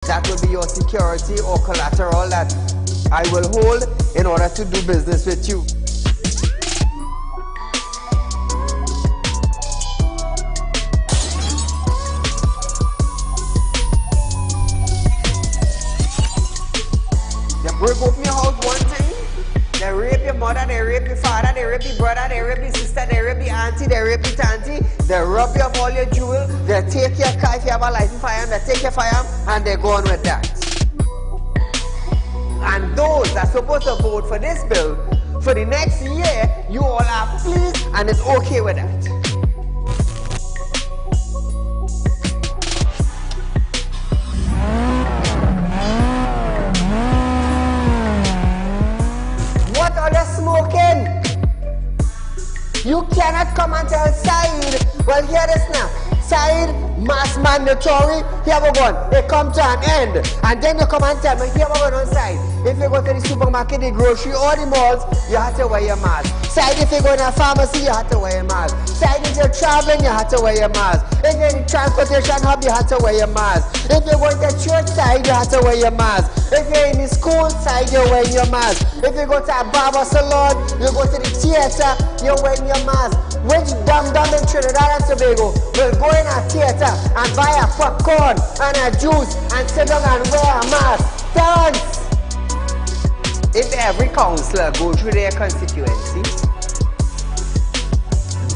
That will be your security or collateral that I will hold in order to do business with you. They break open your house one time, they rape your mother, they rape your father, they rape your brother, they rape your sister, they rape your auntie, they rape your auntie, they rob you of all your jewels, they take your car if you have a license firearm, they take your firearm and they go on with that. And those that are supposed to vote for this bill, for the next year, you all are pleased and it's okay with that. What are they smoking? You cannot come and tell Saieed, well, hear this now. Saieed, mass mandatory, here we go. It come to an end. And then you come and tell me, here we go on Saieed. If you go to the supermarket, the grocery, or the malls, you have to wear your mask. Saieed, if you go to a pharmacy, you have to wear your mask. Saieed, if you're traveling, you have to wear your mask. If you're in the transportation hub, you have to wear your mask. If you're going to church, Saieed, you have to wear your mask. If you're in the school, Saieed, you're wearing your mask. If you go to a barber salon, you go to the theater, you're wearing your mask. Which dum-dum in Trinidad and Tobago will go in a theater and buy a popcorn and a juice and sit down and wear a mask? Dance! If every councillor go through their constituency,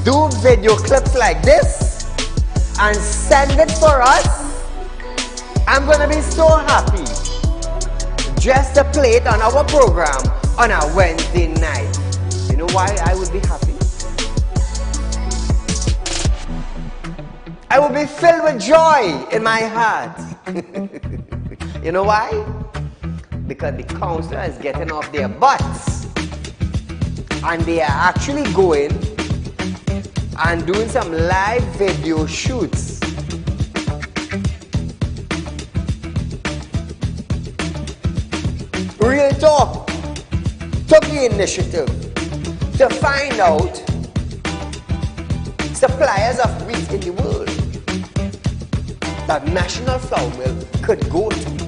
do video clips like this and send it for us, I'm gonna be so happy just to play it on our program on a Wednesday night. You know why I would be happy? I will be filled with joy in my heart. You know why? Because the councillor is getting off their butts and they are actually going and doing some live video shoots. Real Talk took the initiative to find out suppliers of wheat in the world that National Flour Mill could go to.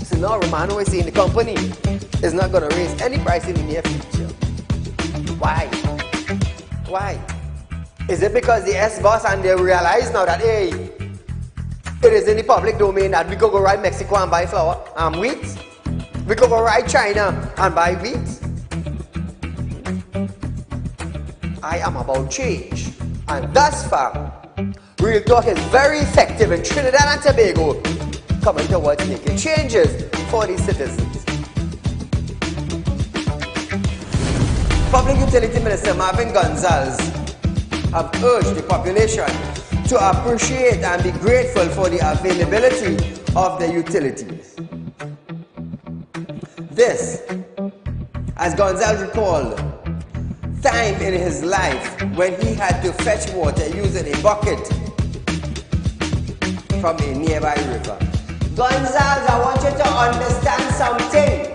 So now Romano is saying the company is not going to raise any price in the near future. Why? Why? Is it because the S-boss and they realize now that, hey, it is in the public domain that we could go right Mexico and buy flour and wheat? We could go right China and buy wheat? I am about change. And thus far, Real Talk is very effective in Trinidad and Tobago, coming towards making changes for the citizens. Public Utility Minister Marvin Gonzalez have urged the population to appreciate and be grateful for the availability of the utilities. This, as Gonzalez recalled, time in his life when he had to fetch water using a bucket from a nearby river. Gonzalez, I want you to understand something.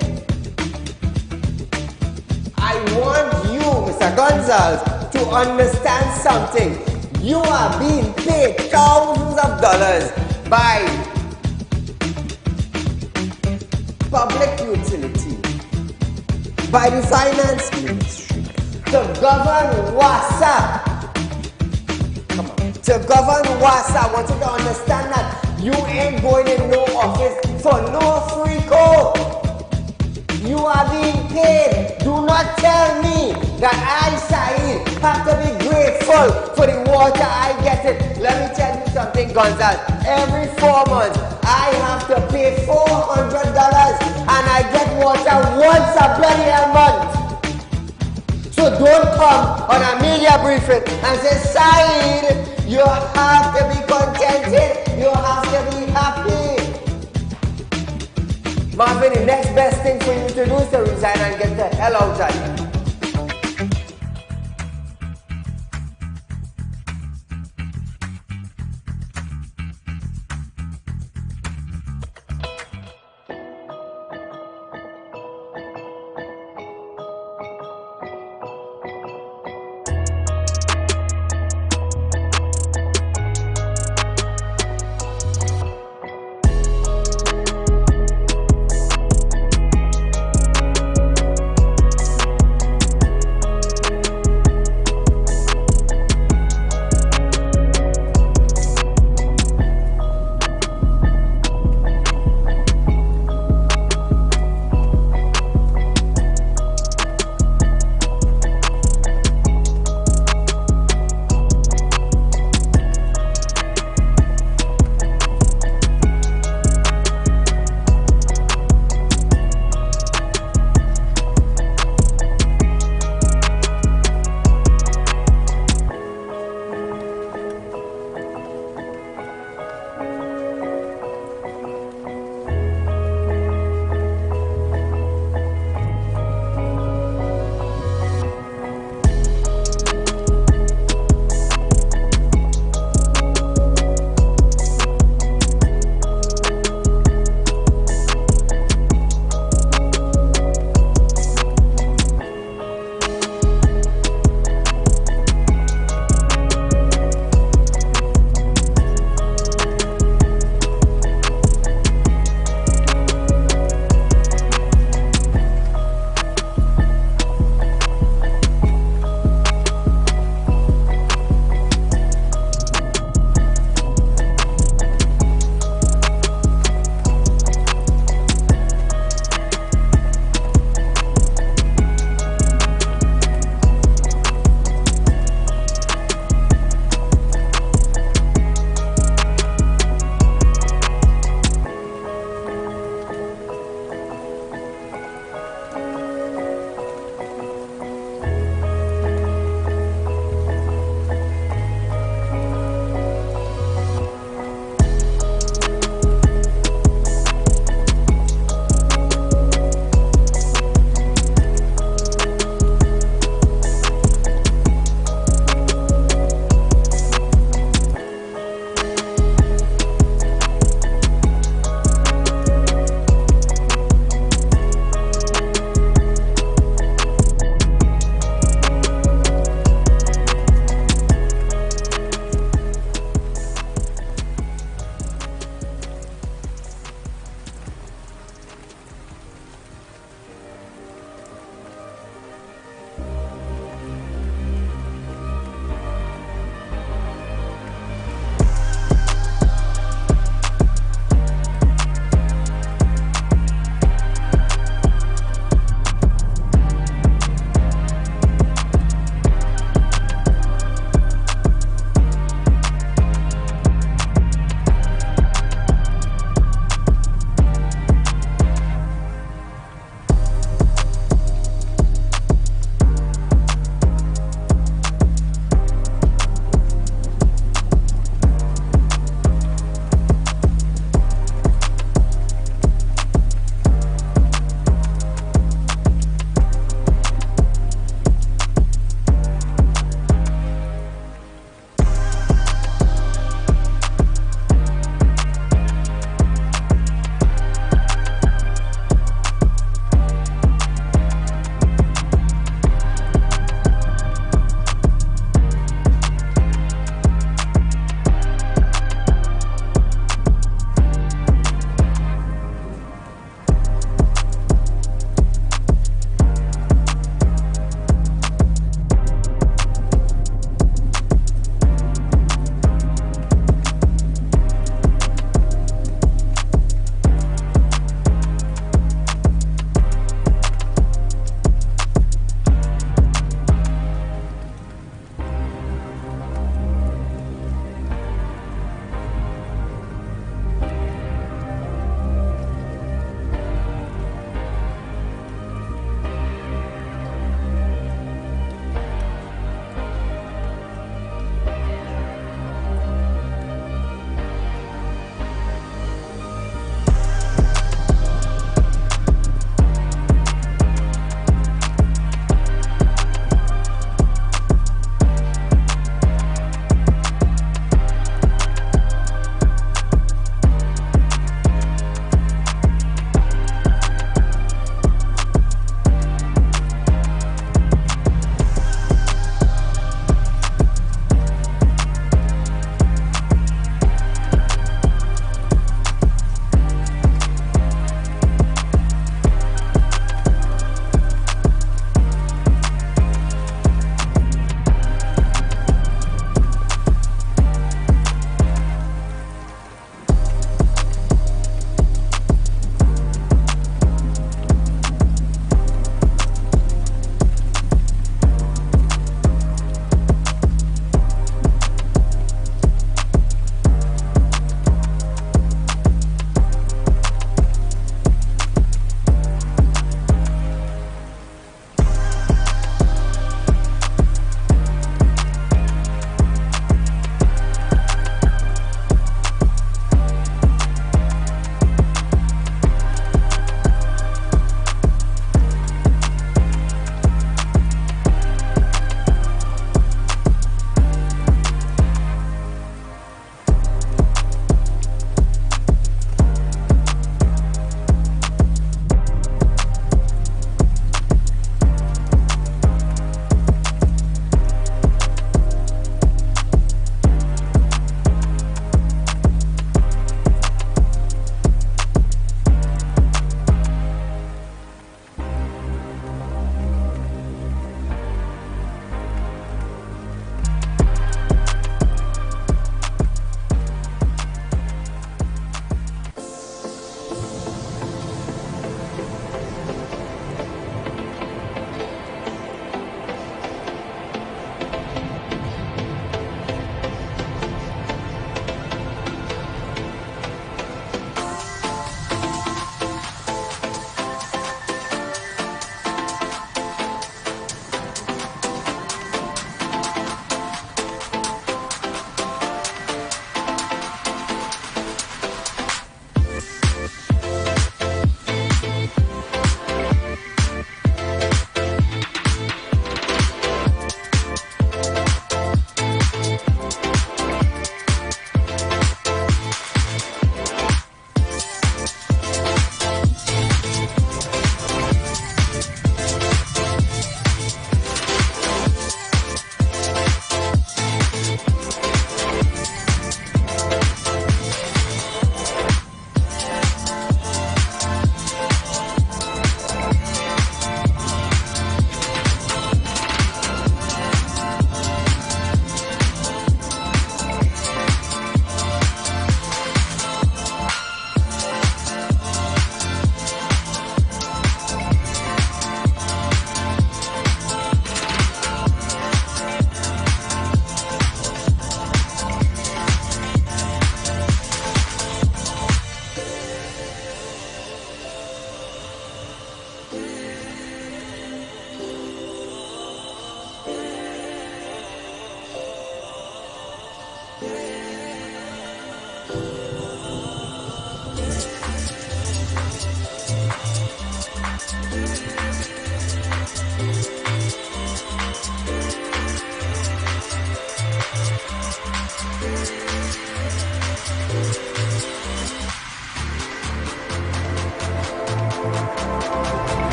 I want you, Mr. Gonzalez, to understand something. You are being paid thousands of dollars by public utility, by the finance ministry, to govern WASA. Come on. To govern WASA, I want you to understand that you ain't going in no office for no free code. You are being paid. Do not tell me that I, Saieed, have to be grateful for the water I get it. Let me tell you something, Gonzalez. Every 4 months, I have to pay $400 and I get water once a bloody month. So don't come on a media briefing and say, Saieed, you have to be contented. You have to be happy. Marvin, the next best thing for you to do is to resign and get the hell out of here.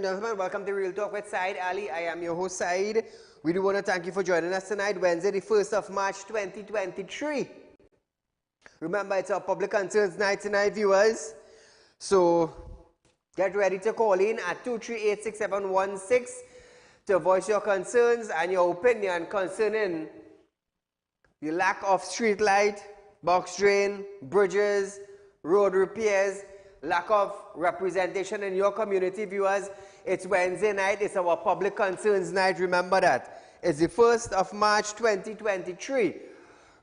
gentlemen, welcome to Real Talk with Saieed Ali. I am your host, Saeed. We do want to thank you for joining us tonight, Wednesday, the 1st of March, 2023. Remember, it's our Public Concerns Night tonight, viewers. So, get ready to call in at 238-6716 to voice your concerns and your opinion concerning the lack of street light, box drain, bridges, road repairs, lack of representation in your community, viewers. It's Wednesday night. It's our Public Concerns Night. Remember that. It's the 1st of March, 2023.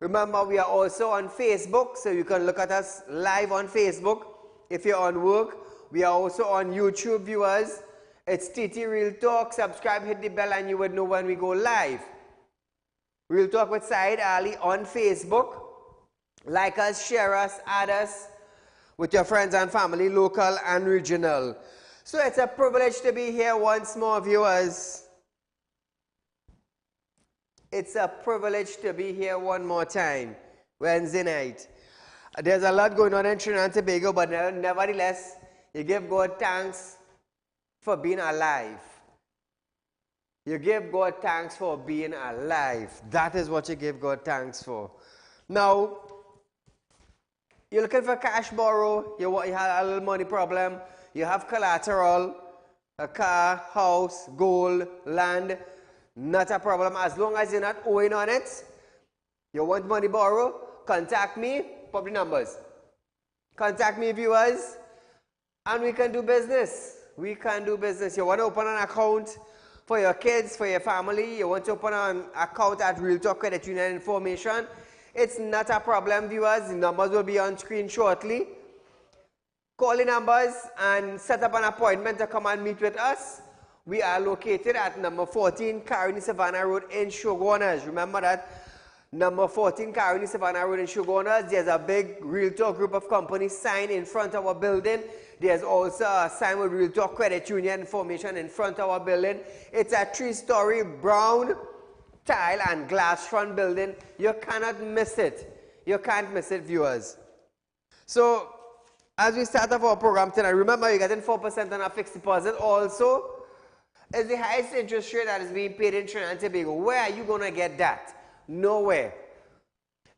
Remember, we are also on Facebook, so you can look at us live on Facebook if you're on work. We are also on YouTube, viewers. It's TT Real Talk. Subscribe, hit the bell, and you would know when we go live. Real Talk with Saieed Ali on Facebook. Like us, share us, add us with your friends and family, local and regional. So it's a privilege to be here once more, viewers. It's a privilege to be here one more time, Wednesday night. There's a lot going on in Trinidad and Tobago, but nevertheless, you give God thanks for being alive. You give God thanks for being alive. That is what you give God thanks for. Now, you're looking for cash borrow, you have a little money problem, you have collateral, a car, house, gold, land, not a problem. As long as you're not owing on it, you want money borrow, contact me, pop the numbers. Contact me, viewers, and we can do business. We can do business. You want to open an account for your kids, for your family, you want to open an account at Real Talk Credit Union Information, it's not a problem, viewers. The numbers will be on screen shortly. Call the numbers and set up an appointment to come and meet with us. We are located at number 14 Caroni Savannah Road in Shogunas. Remember that? Number 14 Caroni Savannah Road in Shogunas. There's a big Real Talk group of companies sign in front of our building. There's also a sign with Real Talk Credit Union Information in front of our building. It's a 3-story brown tile and glass front building. You cannot miss it. You can't miss it, viewers. So, as we start off our program tonight, remember you're getting 4% on a fixed deposit. Also, it's the highest interest rate that is being paid in Trinidad and Tobago. Where are you going to get that? Nowhere.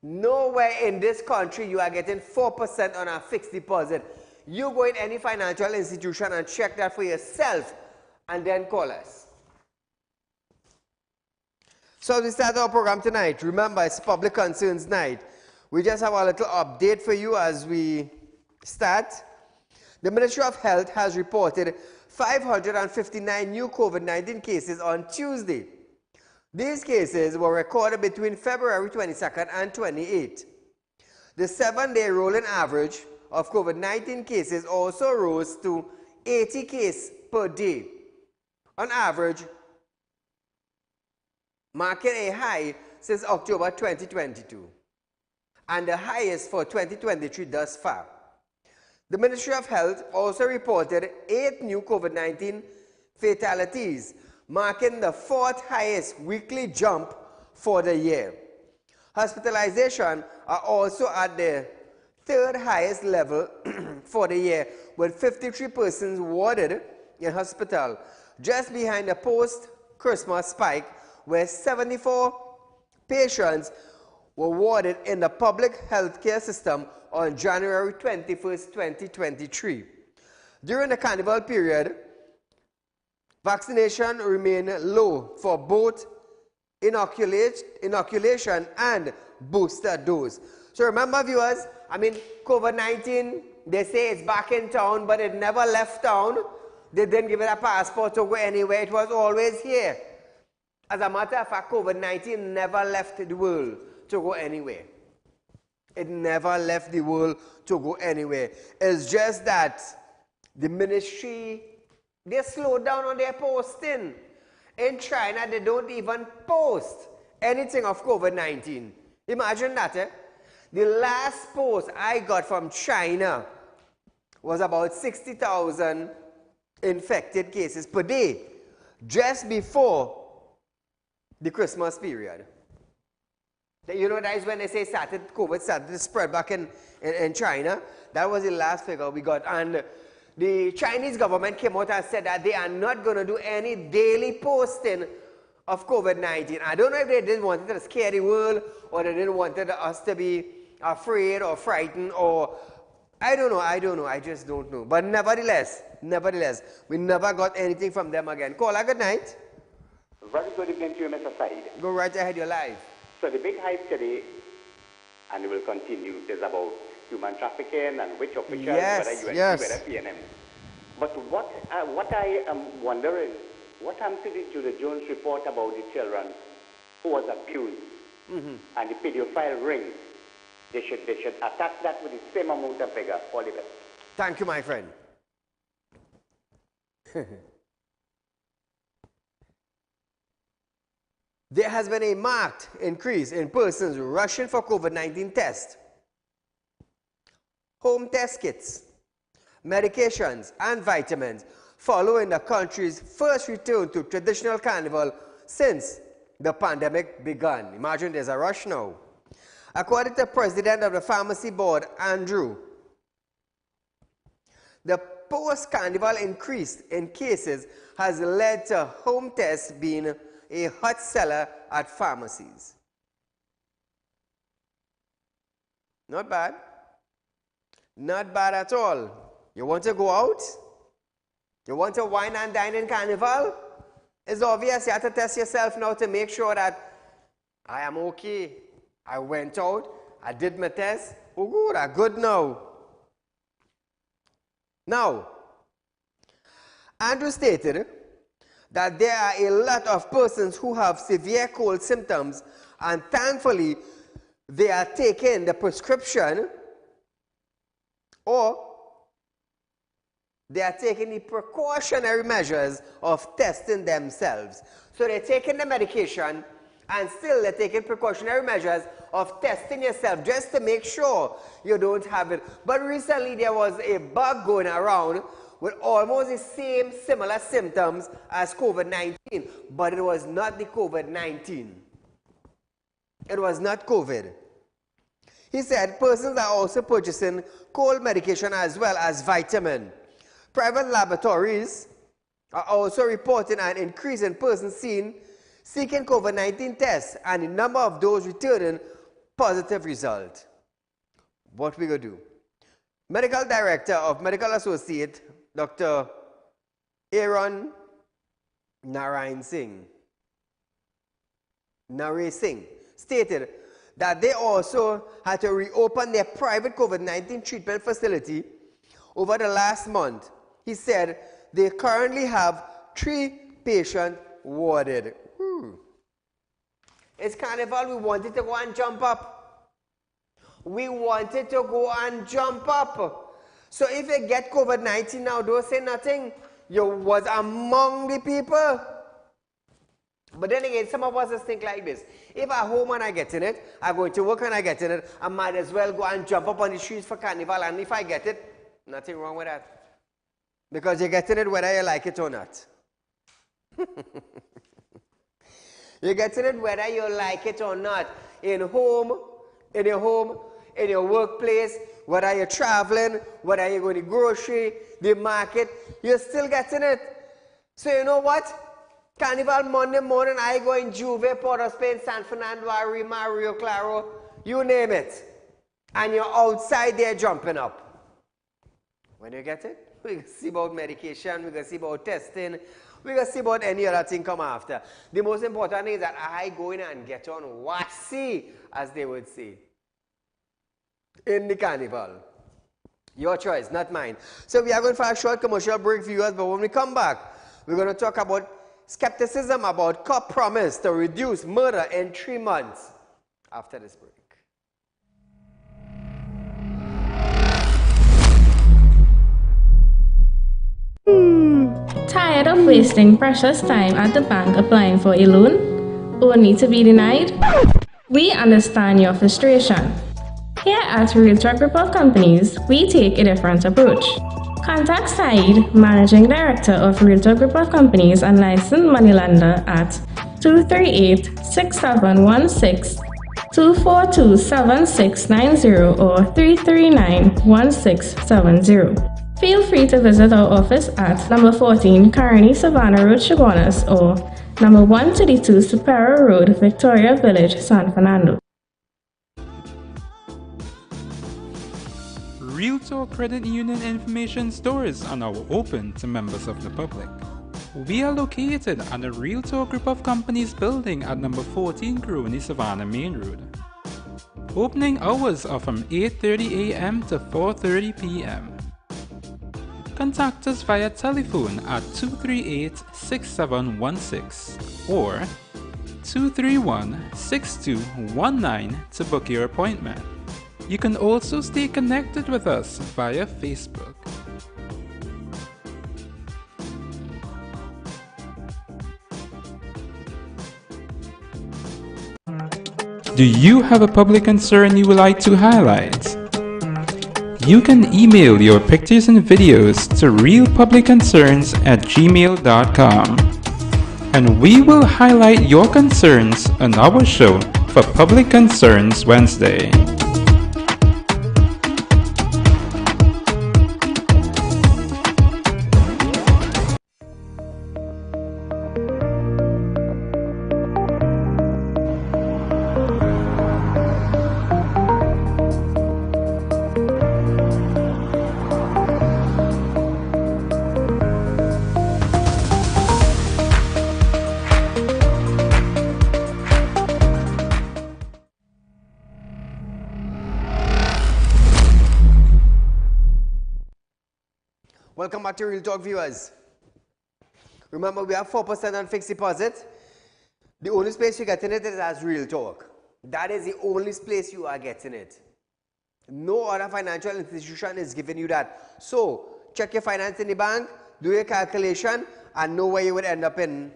Nowhere in this country you are getting 4% on a fixed deposit. You go in any financial institution and check that for yourself and then call us. So as we start our program tonight, remember it's Public Concerns Night. We just have a little update for you as we start. The Ministry of Health has reported 559 new COVID-19 cases on Tuesday. These cases were recorded between February 22nd and 28th. The 7-day rolling average of COVID-19 cases also rose to 80 cases per day. On average, marking a high since October 2022 and the highest for 2023 thus far. The Ministry of Health also reported 8 new COVID-19 fatalities, marking the 4th highest weekly jump for the year. Hospitalizations are also at the 3rd highest level for the year, with 53 persons warded in hospital, just behind the post-Christmas spike, where 74 patients were warded in the public healthcare system on January 21st, 2023. During the carnival period, vaccination remained low for both inoculation and booster dose. So remember, viewers, COVID-19, they say it's back in town, but it never left town. They didn't give it a passport to go anywhere. It was always here. As a matter of fact, COVID-19 never left the world to go anywhere. It never left the world to go anywhere. It's just that the ministry, they slowed down on their posting. In China, they don't even post anything of COVID-19. Imagine that, eh? The last post I got from China was about 60,000 infected cases per day, just before the Christmas period. You know, that is when they say COVID started to spread back in China. That was the last figure we got. And the Chinese government came out and said that they are not going to do any daily posting of COVID-19. I don't know if they didn't want it to scare the world, or they didn't want us to be afraid or frightened, or I don't know, I just don't know. But nevertheless, we never got anything from them again. Caller, good night. Very good evening to you, Mr. Saeed. Go right ahead, you're live. So the big hype today, and it will continue, is about human trafficking and which officials, whether UNC, whether PNM. But what I am wondering, what happened to the Judah Jones report about the children who was abused and the pedophile ring? They should attack that with the same amount of vigor. All the best. Thank you, my friend. There has been a marked increase in persons rushing for COVID-19 tests, home test kits, medications, and vitamins following the country's first return to traditional carnival since the pandemic began. Imagine there's a rush now. According to the president of the pharmacy board, Andrew, the post-carnival increase in cases has led to home tests being a hot seller at pharmacies. Not bad. Not bad at all. You want to go out? You want to wine and dine in carnival? It's obvious you have to test yourself now to make sure that I am okay. I went out, I did my test, oh good, I'm good now. Now, Andrew stated that there are a lot of persons who have severe cold symptoms, and thankfully they are taking the prescription, or they are taking the precautionary measures of testing themselves. So they're taking the medication and still they're taking precautionary measures of testing yourself just to make sure you don't have it. But recently there was a bug going around with almost the same similar symptoms as COVID-19, but it was not the COVID-19. It was not COVID. He said persons are also purchasing cold medication as well as vitamin. Private laboratories are also reporting an increase in persons seeking COVID-19 tests and the number of those returning positive result. What we going to do? Medical Director of Medical Associate, Dr. Aaron Narayan Singh, stated that they also had to reopen their private COVID-19 treatment facility over the last month. He said they currently have 3 patients warded. It's carnival, we wanted to go and jump up. We wanted to go and jump up. So if you get COVID-19 now, don't say nothing. You was among the people. But then again, some of us just think like this. If I'm home and I get in it, I'm going to work and I get in it, I might as well go and jump up on the streets for carnival. And if I get it, nothing wrong with that. Because you're getting it whether you like it or not. You're getting it whether you like it or not. In your home, in your workplace, whether you're traveling, whether you're going to grocery, the market, you're still getting it. So you know what? Carnival Monday morning, I go in Juve, Port of Spain, San Fernando, Arima, Rio Claro, you name it. And you're outside there jumping up. When you get it, we can see about medication, we can see about testing, we can see about any other thing come after. The most important thing is that I go in and get on wassy, as they would say, in the carnival. Your choice, not mine. So we are going for a short commercial break, viewers, but when we come back, we're going to talk about skepticism about cop promise to reduce murder in 3 months after this break. Tired of wasting precious time at the bank applying for a loan, only to be denied? We understand your frustration. Here at Realtalk Group of Companies, we take a different approach. Contact Saeed, Managing Director of Realtalk Group of Companies and licensed moneylender at 238-6716, 242-7690 or 339-1670. Feel free to visit our office at number 14 Carney Savannah Road, Chaguanas, or number 132 Superior Road, Victoria Village, San Fernando. RealTalk Credit Union information stores are now open to members of the public. We are located at the RealTalk Group of Companies building at number 14 Carney Savannah Main Road. Opening hours are from 8:30 a.m. to 4:30 p.m. Contact us via telephone at 238-6716 or 231-6219 to book your appointment. You can also stay connected with us via Facebook. Do you have a public concern you would like to highlight? You can email your pictures and videos to realpublicconcerns@gmail.com, and we will highlight your concerns on our show for Public Concerns Wednesday. Welcome back to Real Talk, viewers. Remember, we have 4% on fixed deposit. The only place you're getting it is as Real Talk. That is the only place you are getting it. No other financial institution is giving you that. So, check your finance in the bank, do your calculation, and know where you would end up in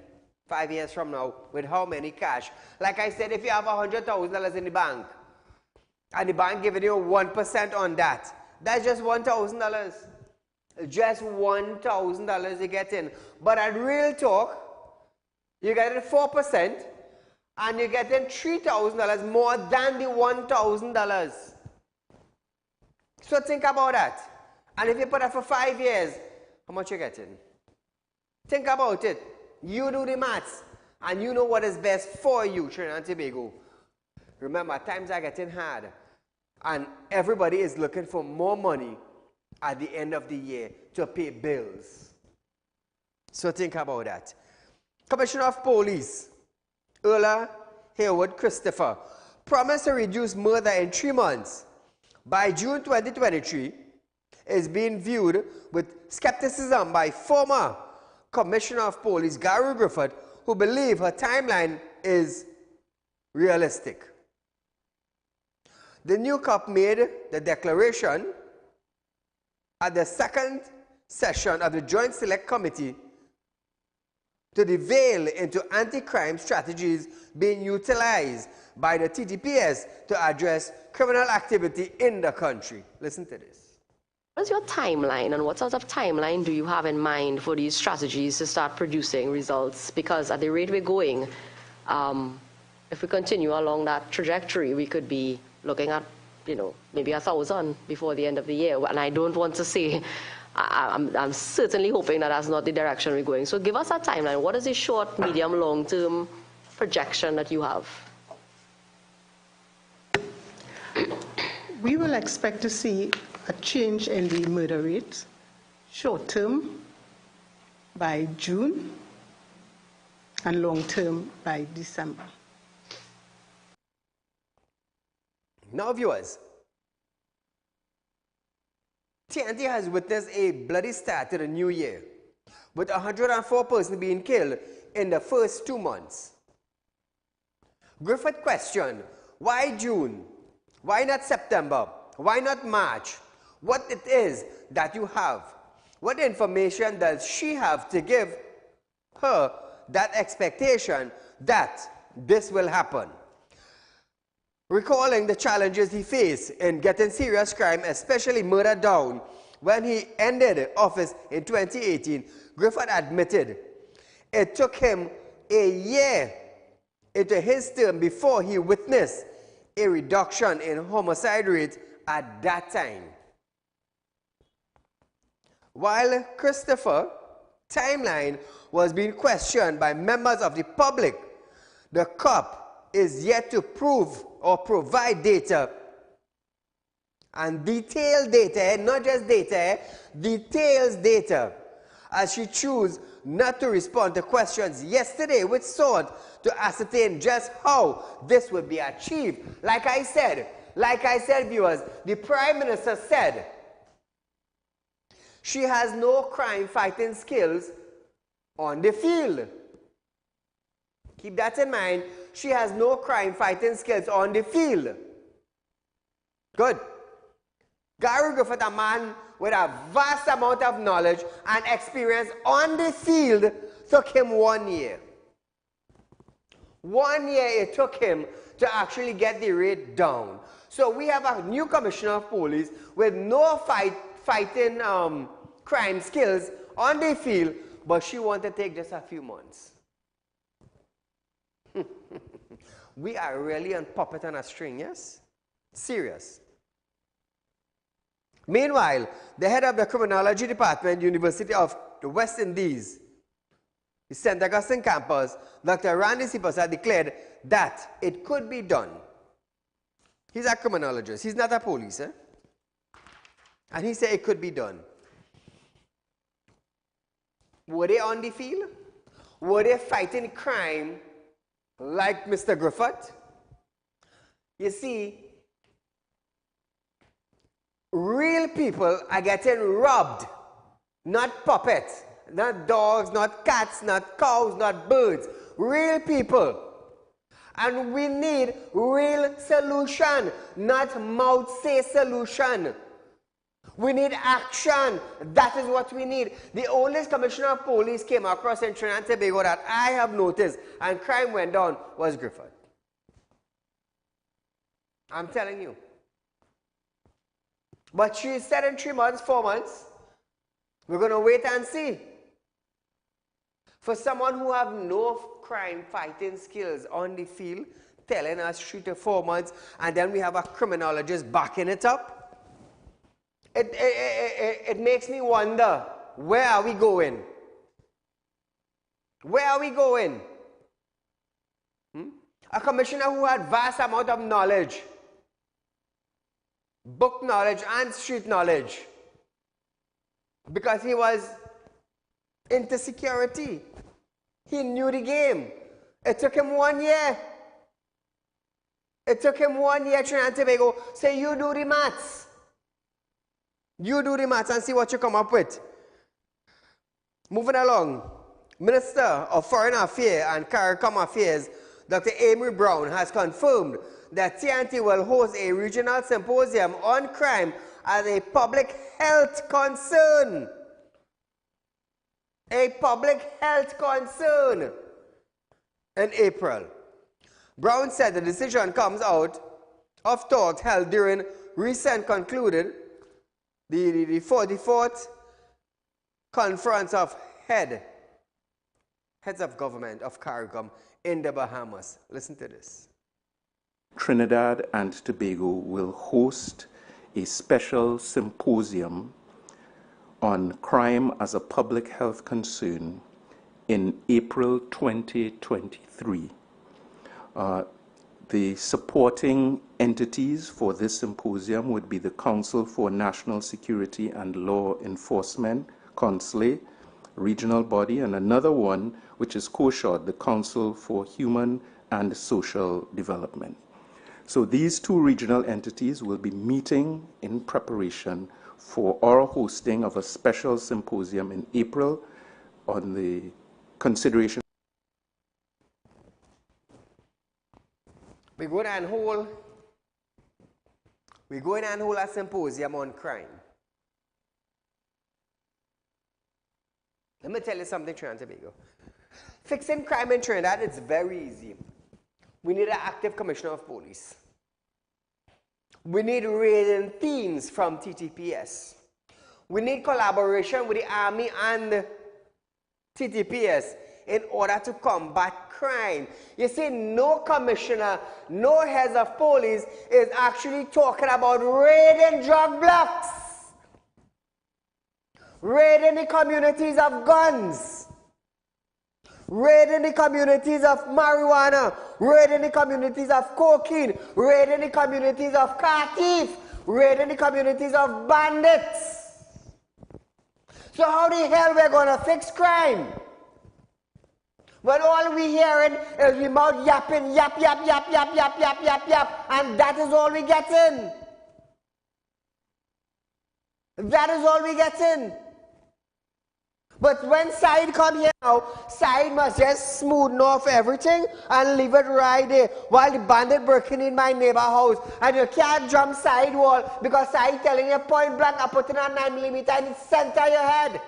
5 years from now with how many cash. Like I said, if you have $100,000 in the bank, and the bank giving you 1% on that, that's just $1,000. Just $1,000 you get in. But at Real Talk, you get it 4%, and you're getting $3,000 more than the $1,000. So think about that. And if you put that for 5 years, how much you getting? Think about it. You do the maths, and you know what is best for you, Trinidad and Tobago. Remember, times are getting hard, and everybody is looking for more money at the end of the year to pay bills. So think about that. Commissioner of Police, Earl Haywood Christopher, promised to reduce murder in 3 months. By June 2023, is being viewed with skepticism by former Commissioner of Police Gary Griffith, who believe her timeline is realistic. The new cop made the declaration at the second session of the Joint Select Committee to delve into anti-crime strategies being utilized by the TTPS to address criminal activity in the country. Listen to this. What is your timeline, and what sort of timeline do you have in mind for these strategies to start producing results? Because at the rate we're going, if we continue along that trajectory, we could be looking at, maybe 1,000 before the end of the year. And I don't want to say, I'm certainly hoping that that's not the direction we're going. So give us a timeline. What is the short, medium, long-term projection that you have? We will expect to see a change in the murder rate, short-term by June, and long-term by December. Now, viewers, TNT has witnessed a bloody start to the new year, with 104 persons being killed in the first 2 months. Griffith questioned, why June? Why not September? Why not March? What it is that you have? What information does she have to give her that expectation that this will happen? Recalling the challenges he faced in getting serious crime, especially murder, down when he ended office in 2018, Griffith admitted it took him a year into his term before he witnessed a reduction in homicide rate at that time. While Christopher timeline was being questioned by members of the public, the COP is yet to prove or provide data, and detailed data, not just data, details data, as she chose not to respond to questions yesterday, which sought to ascertain just how this would be achieved. Like I said, viewers, the Prime Minister said she has no crime fighting skills on the field. Keep that in mind. She has no crime fighting skills on the field. Good. Gary Griffith, a man with a vast amount of knowledge and experience on the field, took him 1 year. 1 year it took him to actually get the rate down. So we have a new commissioner of police with no fighting crime skills on the field, but she wanted to take just a few months. We are really on puppet on a string, yes? Serious. Meanwhile, the head of the criminology department, University of the West Indies, the St. Augustine campus, Dr. Randy Sipos, had declared that it could be done. He's a criminologist. He's not a police, eh? And he said it could be done. Were they on the field? Were they fighting crime like Mr. Griffith? You see, real people are getting robbed, not puppets, not dogs, not cats, not cows, not birds. Real people. And we need real solution, not mouth-say solution. We need action. That is what we need. The only commissioner of police came across in Trinidad and Tobago that I have noticed and crime went down was Griffith. I'm telling you. But she said in 3 months, 4 months, we're going to wait and see. For someone who have no crime fighting skills on the field, telling us 3 to 4 months, and then we have a criminologist backing it up, it makes me wonder, where are we going? Where are we going? A commissioner who had vast amount of knowledge, book knowledge and street knowledge, because he was into security. He knew the game. It took him 1 year. It took him 1 year, Trinidad and Tobago. Say, you do the maths. You do the maths and see what you come up with. Moving along, Minister of Foreign Affairs and CARICOM Affairs, Dr. Amory Brown, has confirmed that TNT will host a regional symposium on crime as a public health concern. A public health concern in April. Brown said the decision comes out of talks held during recent concluded the 44th Conference of Heads of Government of CARICOM in the Bahamas. Listen to this. Trinidad and Tobago will host a special symposium on crime as a public health concern in April 2023. The supporting entities for this symposium would be the Council for National Security and Law Enforcement, CONSLE, regional body, and another one, which is COSHOD, the Council for Human and Social Development. So these two regional entities will be meeting in preparation for our hosting of a special symposium in April on the consideration. We're going to hold a symposium on crime. Let me tell you something, Trinidad and Tobago. Fixing crime in Trinidad, it's very easy. We need an active commissioner of police. We need raiding teams from TTPS. We need collaboration with the Army and TTPS in order to combat crime. You see, no commissioner, no heads of police is actually talking about raiding drug blocks. raiding the communities of guns, raiding the communities of marijuana, raiding the communities of cocaine, raiding the communities of car thief, raiding the communities of bandits. So how the hell we're going to fix crime? When all we hearing is we mouth yapping, yap, yap, yap, yap, yap, yap, yap, yap, and that is all we getting. That is all we getting. But when Saieed come here now, Saieed must just smoothen off everything and leave it right there while the bandit breaking in my neighbor house. And you can't jump Saieed wall because Saieed telling you point blank, I'm putting on 9mm in the center of your head.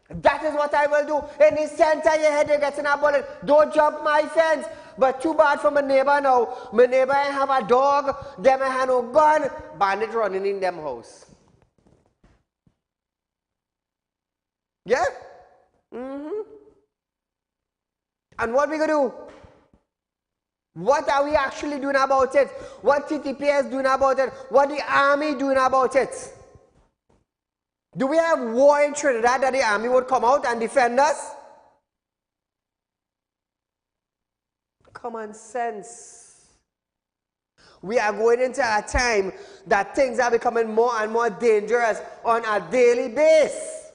That is what I will do. In the center of your head, you're getting a bullet. Don't jump my fence. But too bad for my neighbor now. My neighbor ain't have a dog, them ain't have no gun, bandit running in them house. Yeah? And what we gonna do? What are we actually doing about it? What TTPS doing about it? What the army doing about it? Do we have war in Trinidad that the army would come out and defend us? Common sense. We are going into a time that things are becoming more and more dangerous on a daily basis.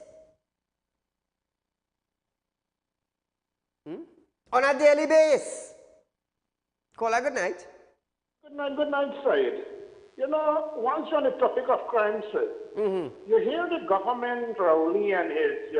On a daily basis. Call a good night. Good night, Saieed. You know, once on the topic of crime, sir, you hear the government, Rowley and his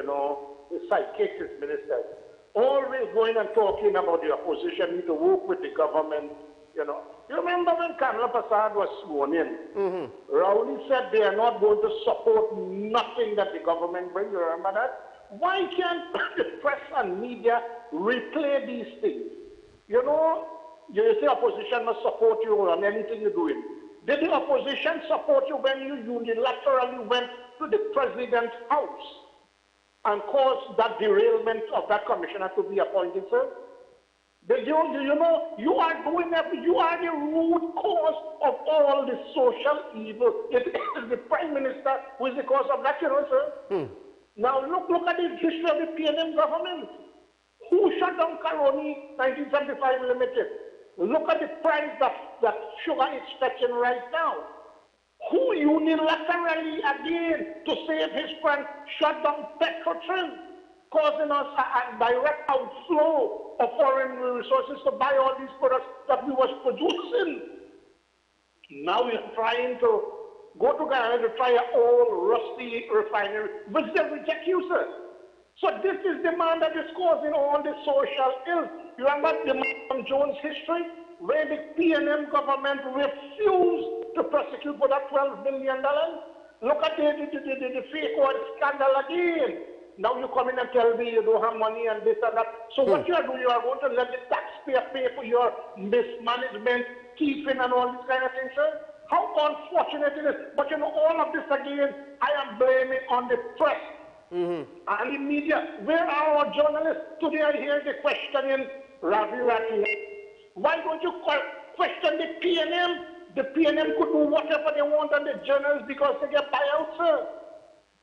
sidekicks, his ministers, always going and talking about the opposition need to work with the government, you know. You remember when Kamala Prasad was sworn in? Rowley said they are not going to support nothing that the government brings. You remember that? Why can't the press and media replay these things? You know, you say opposition must support you on anything you're doing. Did the opposition support you when you unilaterally went to the president's house and caused that derailment of that commissioner to be appointed, sir? Did you know, you are doing everything. You are the root cause of all the social evil. It is the prime minister who is the cause of that, you know, sir. Now look at the history of the PNM government. Who shut down Caroni 1975 Limited? Look at the price that sugar is fetching right now. Who unilaterally, again, to save his friend, shut down Petrotrin, causing us a direct outflow of foreign resources to buy all these products that we was producing. Now we are trying to go to Ghana to try an old rusty refinery, which they reject you, sir. So this is the man that is causing all the social ills. You remember the Malcolm Jones history, where the PNM government refused to prosecute for that $12 million? Look at the fake oil scandal again. Now you come in and tell me you don't have money and this and that. So what you are doing, you are going to let the taxpayer pay for your mismanagement, thieving and all this kind of things, sir? How unfortunate it is. But you know, all of this again, I am blaming on the press. And the media. Where are our journalists? Today I hear the questioning Ravi Ratty. Why don't you question the PNM? The PNM could do whatever they want on the journalists because they get buyouts, sir.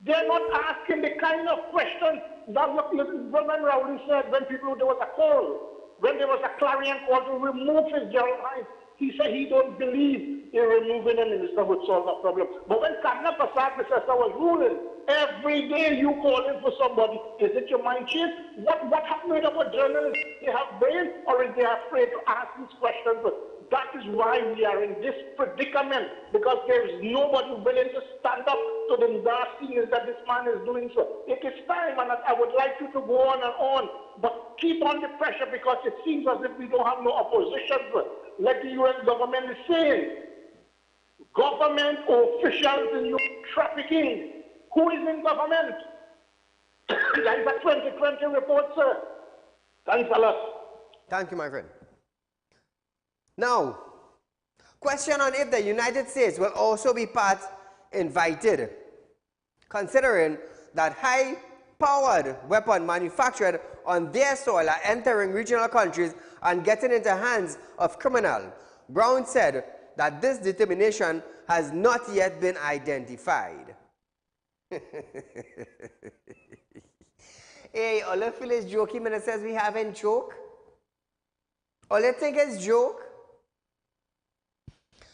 They're not asking the kind of questions that what Roman Rowley said when there was a call, when there was a clarion call to remove his general life. He said he don't believe in removing a minister would solve a problem. But when Kamala Prasad was ruling, every day you calling for somebody, is it your mind change? What happened to our journalists? They have brain, or is they afraid to ask these questions? That is why we are in this predicament, because there is nobody willing to stand up to the nastiness that this man is doing. So it is time, and I would like you to go on and on, but keep on the pressure, because it seems as if we don't have no opposition. Like the U.S. government is saying, government officials in human trafficking. Who is in government? That is a 2020 report, sir. Thanks a lot. Thank you, my friend. Now, question on if the United States will also be part invited, considering that high-powered weapon manufactured on their soil are entering regional countries and getting into hands of criminals. Brown said that this determination has not yet been identified. Hey, all you feel is jokey when it says we haven't joke? All you think is joke?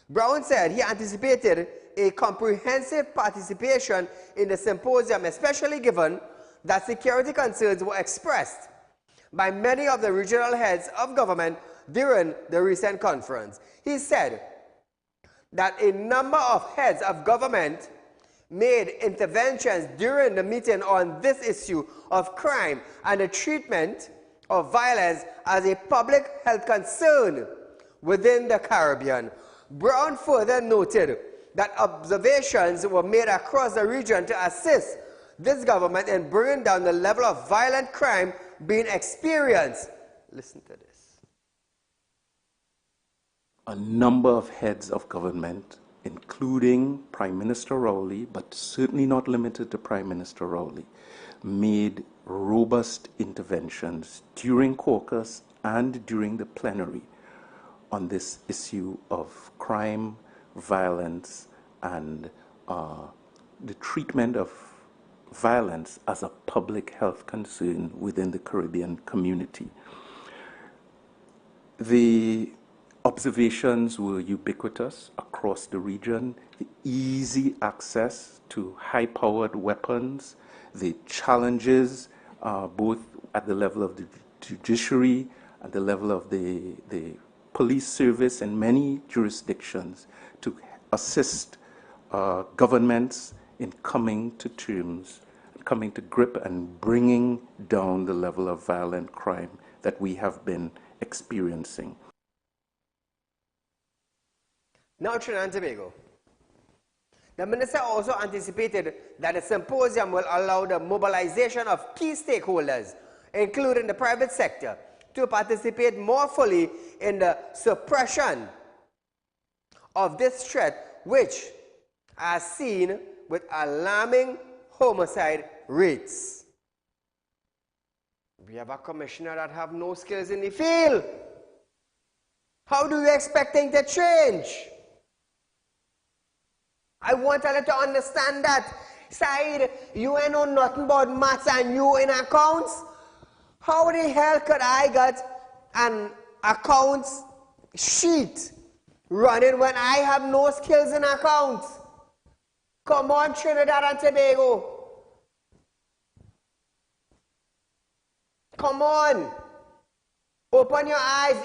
Brown said he anticipated a comprehensive participation in the symposium, especially given that security concerns were expressed by many of the regional heads of government during the recent conference. He said that a number of heads of government made interventions during the meeting on this issue of crime and the treatment of violence as a public health concern within the Caribbean. Brown further noted that observations were made across the region to assist this government in bringing down the level of violent crime being experienced. Listen to this. A number of heads of government, including Prime Minister Rowley, but certainly not limited to Prime Minister Rowley, made robust interventions during caucus and during the plenary on this issue of crime, violence, and the treatment of violence as a public health concern within the Caribbean community. The observations were ubiquitous across the region. The easy access to high-powered weapons, the challenges both at the level of the judiciary, at the level of the police service in many jurisdictions to assist governments in coming to terms, coming to grip and bringing down the level of violent crime that we have been experiencing. Now, Trinidad and Tobago. The minister also anticipated that the symposium will allow the mobilization of key stakeholders, including the private sector, to participate more fully in the suppression of this threat, which are seen with alarming homicide rates. We have a commissioner that have no skills in the field. How do you expect things to change? I want her to understand that. Saeed, you ain't know nothing about maths and you in accounts. How the hell could I get an accounts sheet running when I have no skills in accounts? Come on, Trinidad and Tobago. Come on. Open your eyes.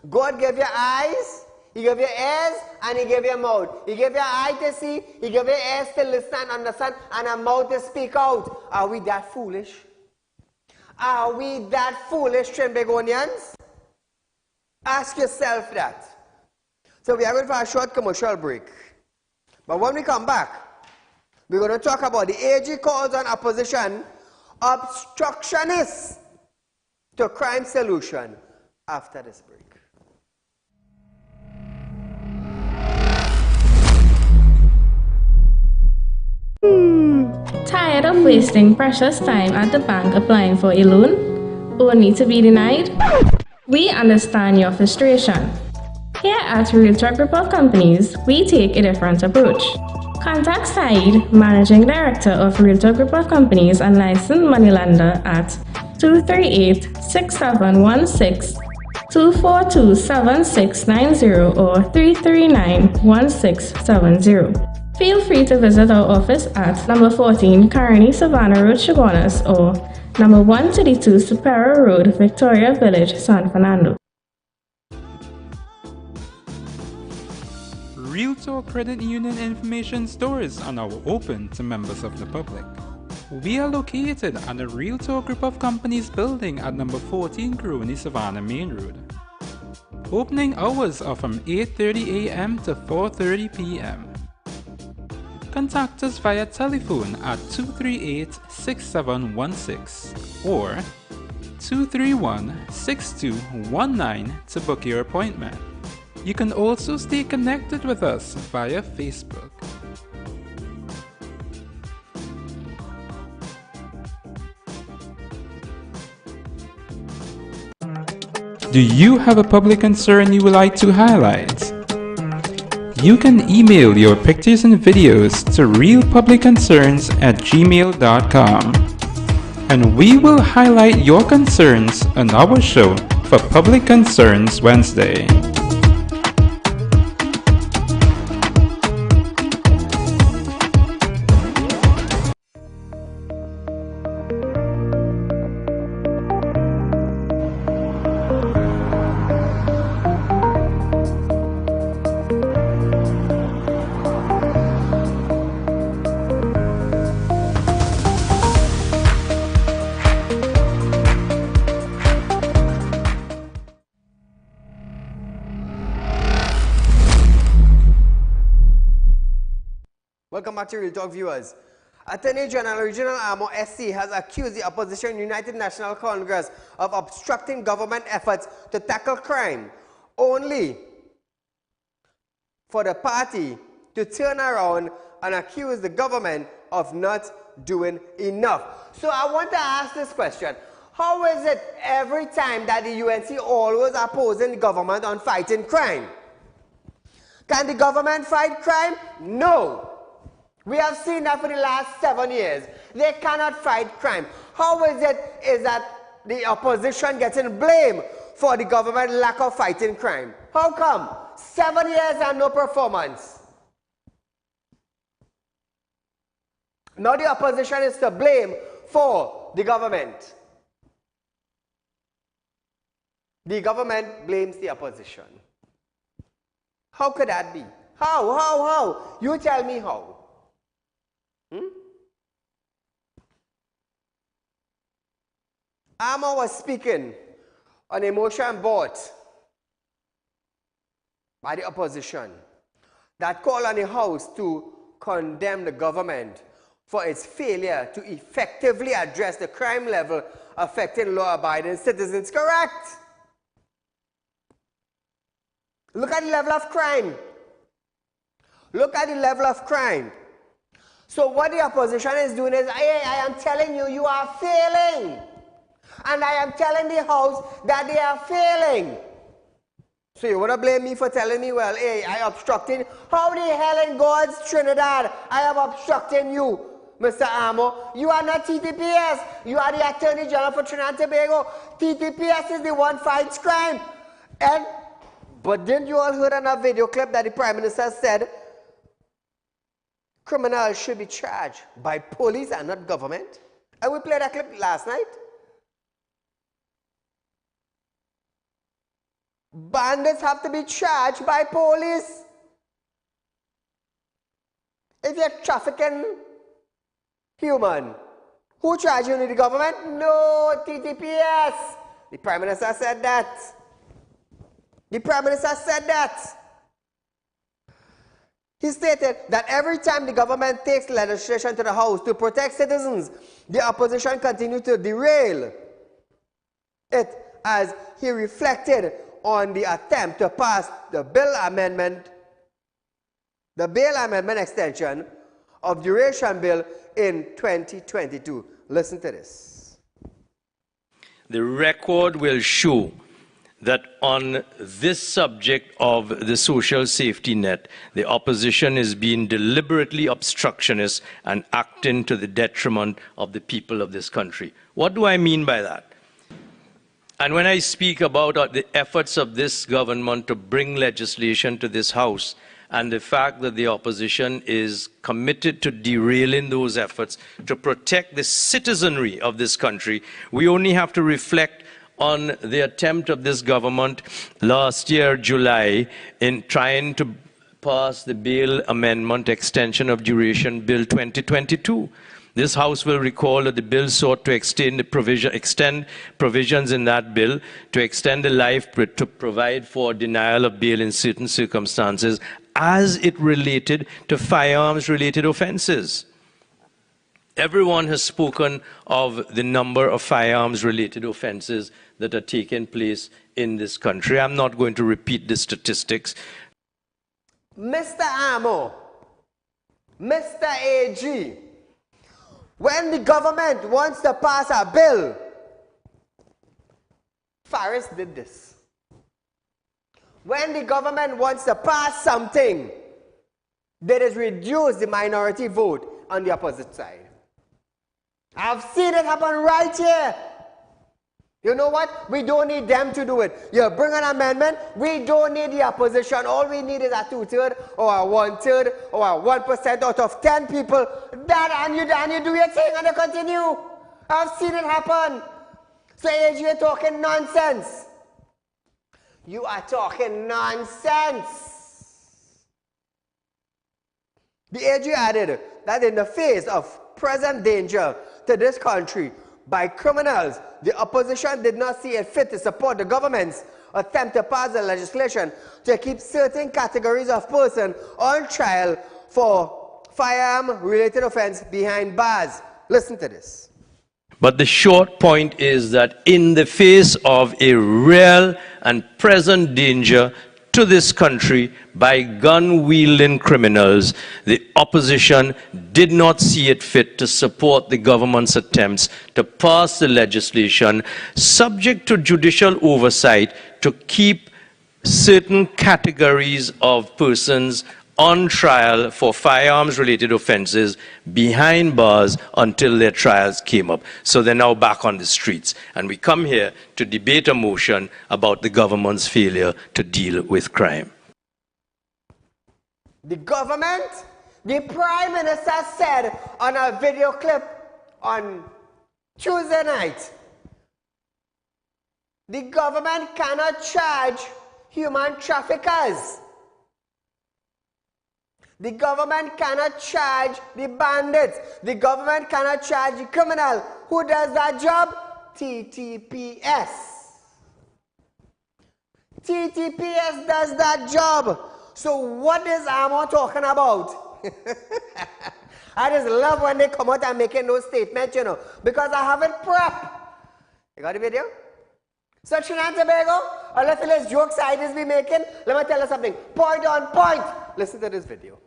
God gave you eyes, He gave you ears, and He gave you a mouth. He gave you eye to see, He gave you ears to listen and understand, and a mouth to speak out. Are we that foolish? Are we that foolish, Trinbagonians? Ask yourself that. So we are going for a short commercial break. But when we come back, we're going to talk about the AG calls on opposition obstructionists to crime solution after this break. Tired of wasting precious time at the bank applying for a loan, only to be denied? We understand your frustration. Here at Realtor Group of Companies, we take a different approach. Contact Saeed, Managing Director of Realtor Group of Companies and licensed moneylender at 238-6716, 242-7690 or 339-1670. Feel free to visit our office at number 14 Carney Savannah Road, Chaguanas, or number 132 Superior Road, Victoria Village, San Fernando. Realtor Credit Union information stores are now open to members of the public. We are located at the Realtor Group of Companies building at number 14 Crony Savannah Main Road. Opening hours are from 8:30 a.m. to 4:30 p.m. Contact us via telephone at 238-6716 or 231-6219 to book your appointment. You can also stay connected with us via Facebook. Do you have a public concern you would like to highlight? You can email your pictures and videos to realpublicconcerns@gmail.com, and we will highlight your concerns on our show for Public Concerns Wednesday. Welcome back to Real Talk viewers. Attorney General Regional Armo SC has accused the opposition United National Congress of obstructing government efforts to tackle crime, only for the party to turn around and accuse the government of not doing enough. So I want to ask this question. How is it every time that the UNC always opposing the government on fighting crime? Can the government fight crime? No. We have seen that for the last 7 years. They cannot fight crime. How is that the opposition getting blamed for the government lack of fighting crime? How come? 7 years and no performance. Now the opposition is to blame for the government. The government blames the opposition. How could that be? How? You tell me how. Armo was speaking on a motion brought by the opposition that called on the House to condemn the government for its failure to effectively address the crime level affecting law-abiding citizens. Correct? Look at the level of crime. Look at the level of crime. So what the opposition is doing is, I am telling you, you are failing. And I am telling the House that they are failing. So you want to blame me for telling me, well, hey, I obstructed. How the hell in God's Trinidad I am obstructing you, Mr. Armo? You are not TTPS. You are the Attorney General for Trinidad and Tobago. TTPS is the one fights crime. But didn't you all hear on that video clip that the Prime Minister said criminals should be charged by police and not government? And we played that clip last night. Bandits have to be charged by police. If you're trafficking human, who charges you? The government? No, TTPS. The Prime Minister said that. The Prime Minister said that. He stated that every time the government takes legislation to the House to protect citizens, the opposition continues to derail it, as he reflected on the attempt to pass the bail amendment extension of duration bill in 2022. Listen to this. The record will show that on this subject of the social safety net, the opposition is being deliberately obstructionist and acting to the detriment of the people of this country. What do I mean by that? And when I speak about the efforts of this government to bring legislation to this House, and the fact that the opposition is committed to derailing those efforts to protect the citizenry of this country, we only have to reflect on the attempt of this government last year, July, in trying to pass the bail amendment extension of duration bill 2022. This House will recall that the bill sought to extend provisions in that bill to extend the life to provide for denial of bail in certain circumstances as it related to firearms-related offenses. Everyone has spoken of the number of firearms-related offenses that are taking place in this country. I'm not going to repeat the statistics. Mr. Armo, Mr. AG, when the government wants to pass a bill, Faris did this. When the government wants to pass something, they just reduce the minority vote on the opposite side. I've seen it happen right here. You know what? We don't need them to do it. You bring an amendment, we don't need the opposition. All we need is a 2/3 or a 1/3 or a 1% out of 10 people. And you do your thing and you continue. I've seen it happen. So AG, you're talking nonsense. You are talking nonsense. The AG added that in the face of present danger to this country by criminals, the opposition did not see it fit to support the government's attempt to pass the legislation to keep certain categories of persons on trial for firearm-related offense behind bars. Listen to this. But the short point is that in the face of a real and present danger to this country by gun-wielding criminals, the opposition did not see it fit to support the government's attempts to pass the legislation subject to judicial oversight to keep certain categories of persons on trial for firearms-related offenses behind bars until their trials came up. So they're now back on the streets. And we come here to debate a motion about the government's failure to deal with crime. The government, the Prime Minister said on a video clip on Tuesday night, the government cannot charge human traffickers. The government cannot charge the bandits. The government cannot charge the criminal. Who does that job? TTPS. TTPS does that job. So what is Amo talking about? I just love when they come out and making those statements, you know, because I have it prepped. You got the video? So Trinidad and Tobago, all the little jokes I just be making, let me tell you something. Point on point. Listen to this video.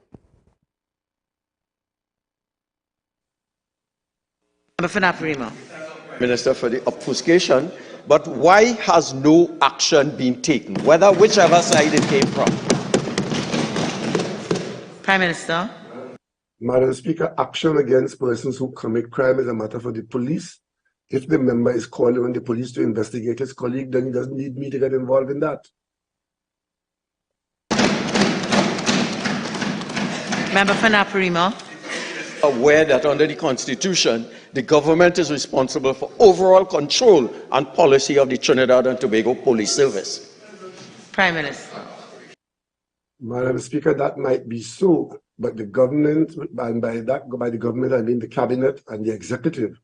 Minister, for the obfuscation, but why has no action been taken, whichever side it came from? Prime Minister. Madam Speaker, action against persons who commit crime is a matter for the police. If the member is calling on the police to investigate his colleague, then he doesn't need me to get involved in that. Member for Naparima. Aware that under the Constitution, the government is responsible for overall control and policy of the Trinidad and Tobago Police Service. Prime Minister. Madam Speaker, that might be so, but the government, and by the government I mean the cabinet and the executive,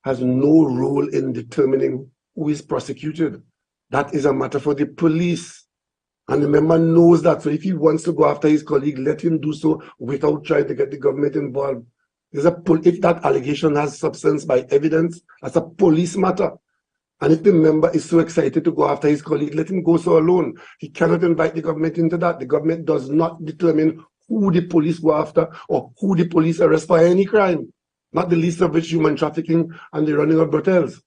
has no role in determining who is prosecuted. That is a matter for the police. And the member knows that. So if he wants to go after his colleague, let him do so without trying to get the government involved. If that allegation has substance by evidence, that's a police matter. And if the member is so excited to go after his colleague, let him go so alone. He cannot invite the government into that. The government does not determine who the police go after or who the police arrest for any crime, not the least of which human trafficking and the running of brothels.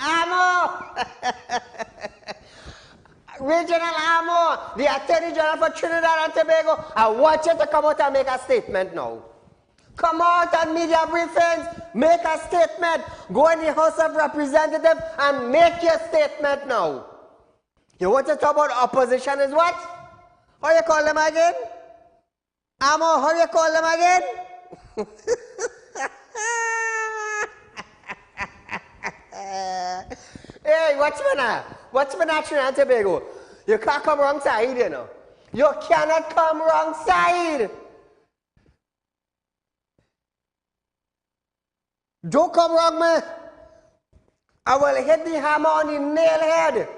Amo! Regional Amo, the Attorney General for Trinidad and Tobago, I want you to come out and make a statement now. Come out and media briefings, make a statement. Go in the House of Representatives and make your statement now. You want to talk about opposition is what? How you call them again? Amo, how you call them again? Hey, watch me now. Watch me now, Trinidad and Tobago. You can't come wrong side, you know. You cannot come wrong side. Don't come wrong, man. I will hit the hammer on the nail head.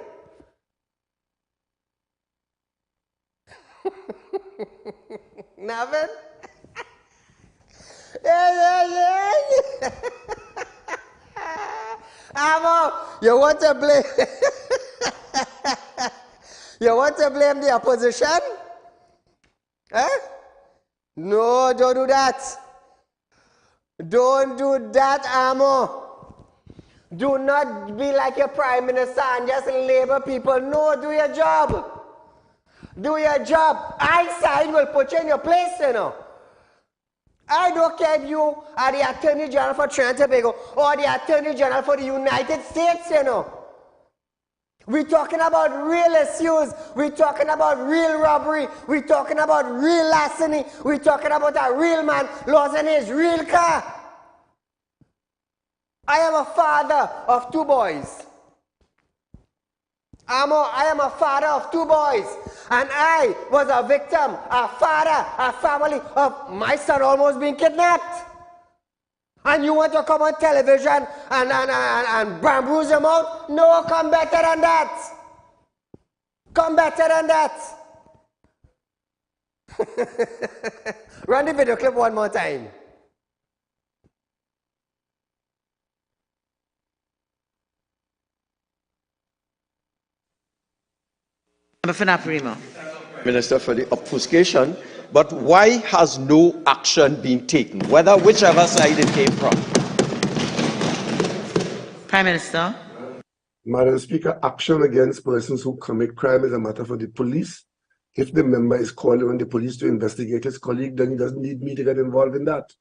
Nothing? Yeah. Amo, you want to blame you want to blame the opposition? Eh? No, don't do that. Don't do that, Amo. Do not be like your prime minister and just label people. No, do your job. Do your job. I, Saieed, will put you in your place, you know. I don't care if you are the Attorney General for Trinidad and Tobago or the Attorney General for the United States, you know. We're talking about real issues. We're talking about real robbery. We're talking about real larceny. We're talking about a real man losing his real car. I am a father of 2 boys. I am a father of 2 boys. And I was a victim, a father, a family of my son almost being kidnapped. And you want to come on television and bamboozle him out? No, come better than that. Come better than that. Run the video clip one more time. Minister, for the obfuscation, but why has no action been taken, whichever side it came from? Prime Minister. Madam Speaker, action against persons who commit crime is a matter for the police. If the member is calling on the police to investigate his colleague, then he doesn't need me to get involved in that.